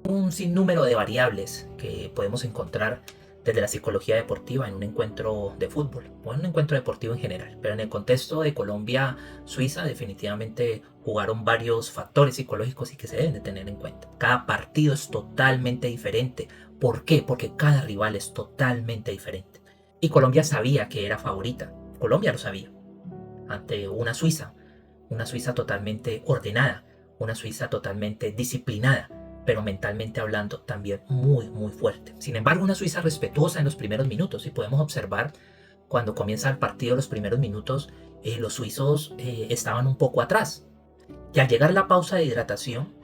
Un sinnúmero de variables que podemos encontrar desde la psicología deportiva en un encuentro de fútbol o en un encuentro deportivo en general. Pero en el contexto de Colombia-Suiza definitivamente jugaron varios factores psicológicos y que se deben de tener en cuenta. Cada partido es totalmente diferente. ¿Por qué? Porque cada rival es totalmente diferente. Y Colombia sabía que era favorita. Colombia lo sabía. Ante una Suiza totalmente ordenada, una Suiza totalmente disciplinada, pero mentalmente hablando también muy, muy fuerte. Sin embargo, una Suiza respetuosa en los primeros minutos, y podemos observar cuando comienza el partido, los primeros minutos, los suizos estaban un poco atrás. Y al llegar la pausa de hidratación,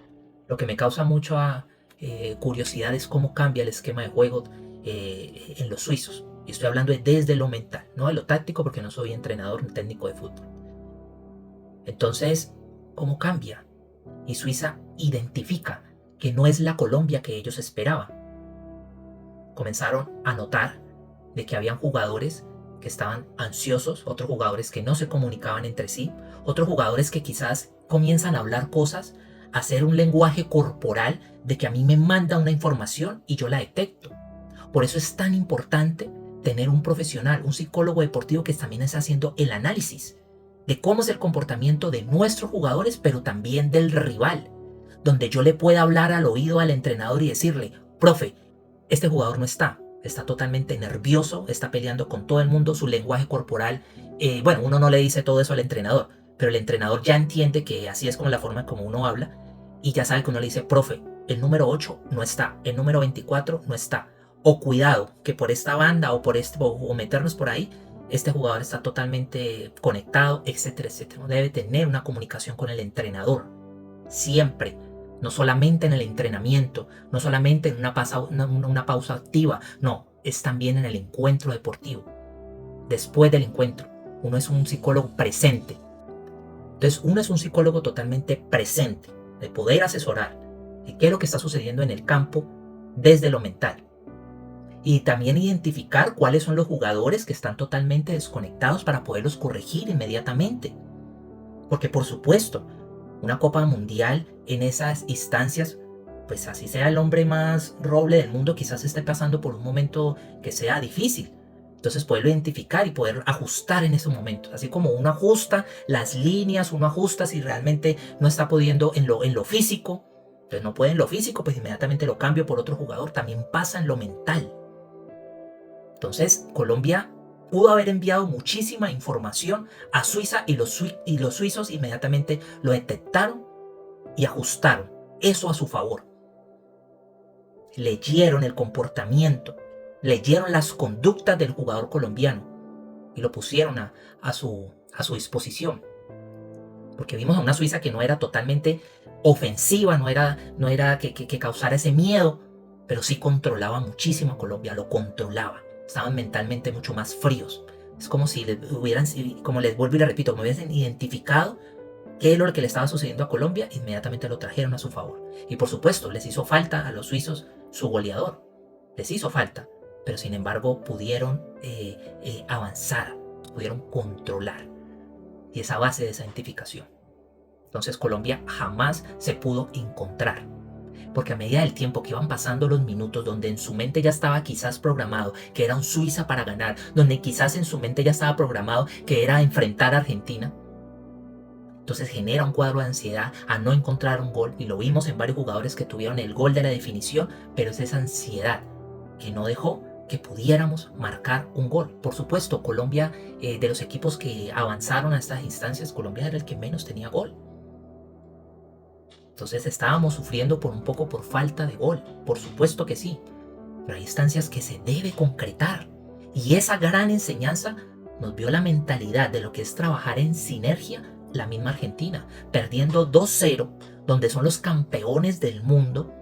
lo que me causa mucha curiosidad es cómo cambia el esquema de juego en los suizos. Y estoy hablando desde lo mental, no de lo táctico, porque no soy entrenador ni técnico de fútbol. Entonces, ¿cómo cambia? Y Suiza identifica que no es la Colombia que ellos esperaban. Comenzaron a notar de que habían jugadores que estaban ansiosos, otros jugadores que no se comunicaban entre sí, otros jugadores que quizás comienzan a hablar cosas, a hacer un lenguaje corporal de que a mí me manda una información y yo la detecto. Por eso es tan importante tener un profesional, un psicólogo deportivo que también está haciendo el análisis de cómo es el comportamiento de nuestros jugadores, pero también del rival, donde yo le pueda hablar al oído al entrenador y decirle, profe, este jugador no está totalmente nervioso, está peleando con todo el mundo, su lenguaje corporal, bueno, uno no le dice todo eso al entrenador, pero el entrenador ya entiende que así es como la forma como uno habla y ya sabe que uno le dice, profe, el número 8 no está, el número 24 no está, o cuidado, que por esta banda o por o meternos por ahí, este jugador está totalmente conectado, etcétera, etcétera. Uno debe tener una comunicación con el entrenador, siempre. No solamente en el entrenamiento, no solamente en una pausa activa, no, es también en el encuentro deportivo. Después del encuentro, uno es un psicólogo presente. Entonces, uno es un psicólogo totalmente presente, de poder asesorar de qué es lo que está sucediendo en el campo desde lo mental. Y también identificar cuáles son los jugadores que están totalmente desconectados para poderlos corregir inmediatamente. Porque por supuesto, una Copa Mundial en esas instancias, pues así sea el hombre más roble del mundo, quizás esté pasando por un momento que sea difícil. Entonces poderlo identificar y poder ajustar en esos momentos. Así como uno ajusta las líneas, uno ajusta si realmente no está pudiendo en lo físico. Entonces no puede en lo físico, pues inmediatamente lo cambio por otro jugador. También pasa en lo mental. Entonces Colombia pudo haber enviado muchísima información a Suiza y los suizos inmediatamente lo detectaron y ajustaron eso a su favor. Leyeron el comportamiento, leyeron las conductas del jugador colombiano y lo pusieron a su disposición. Porque vimos a una Suiza que no era totalmente ofensiva, no era que causara ese miedo, pero sí controlaba muchísimo a Colombia, lo controlaba. Estaban mentalmente mucho más fríos. Es como si como les vuelvo y les repito, como hubiesen identificado qué es lo que le estaba sucediendo a Colombia, inmediatamente lo trajeron a su favor. Y por supuesto, les hizo falta a los suizos su goleador. Les hizo falta, pero sin embargo pudieron avanzar, pudieron controlar. Y esa base de esa identificación. Entonces Colombia jamás se pudo encontrar. Porque a medida del tiempo que iban pasando los minutos, donde en su mente ya estaba quizás programado que era un Suiza para ganar, donde quizás en su mente ya estaba programado que era enfrentar a Argentina, entonces genera un cuadro de ansiedad a no encontrar un gol, y lo vimos en varios jugadores que tuvieron el gol de la definición, pero es esa ansiedad que no dejó que pudiéramos marcar un gol. Por supuesto, Colombia, de los equipos que avanzaron a estas instancias, Colombia era el que menos tenía gol. Entonces estábamos sufriendo un poco por falta de gol, por supuesto que sí, pero hay instancias que se debe concretar. Y esa gran enseñanza nos dio la mentalidad de lo que es trabajar en sinergia la misma Argentina, perdiendo 2-0, donde son los campeones del mundo,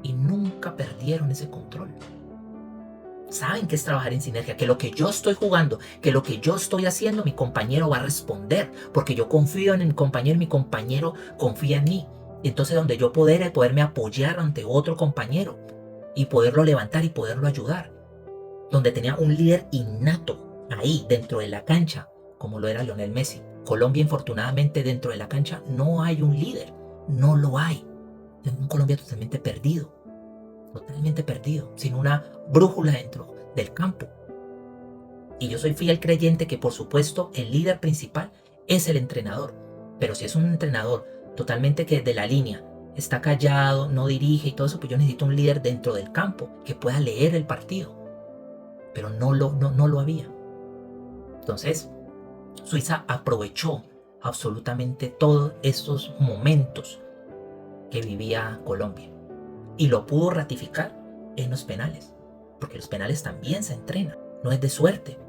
y nunca perdieron ese control. Saben que es trabajar en sinergia, que lo que yo estoy jugando, que lo que yo estoy haciendo, mi compañero va a responder, porque yo confío en mi compañero y mi compañero confía en mí. Entonces donde yo poderme apoyar ante otro compañero y poderlo levantar y poderlo ayudar. Donde tenía un líder innato ahí dentro de la cancha, como lo era Lionel Messi. Colombia, infortunadamente, dentro de la cancha no hay un líder, no lo hay. Es un Colombia totalmente perdido. totalmente perdido, sin una brújula dentro del campo. Y yo soy fiel creyente que, por supuesto, el líder principal es el entrenador. Pero si es un entrenador totalmente que de la línea está callado, no dirige y todo eso, pues yo necesito un líder dentro del campo que pueda leer el partido. Pero no lo había. Entonces, Suiza aprovechó absolutamente todos estos momentos que vivía Colombia y lo pudo ratificar en los penales, porque los penales también se entrenan, no es de suerte.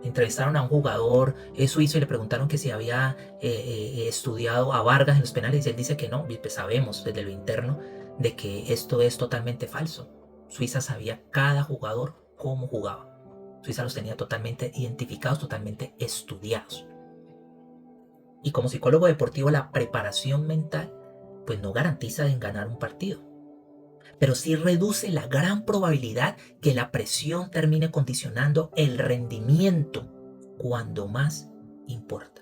Entrevistaron a un jugador suizo y le preguntaron que si había estudiado a Vargas en los penales y él dice que no, y pues sabemos desde lo interno de que esto es totalmente falso. Suiza sabía cada jugador cómo jugaba. Suiza los tenía totalmente identificados, totalmente estudiados. Y como psicólogo deportivo, la preparación mental pues no garantiza en ganar un partido, pero sí reduce la gran probabilidad que la presión termine condicionando el rendimiento cuando más importa.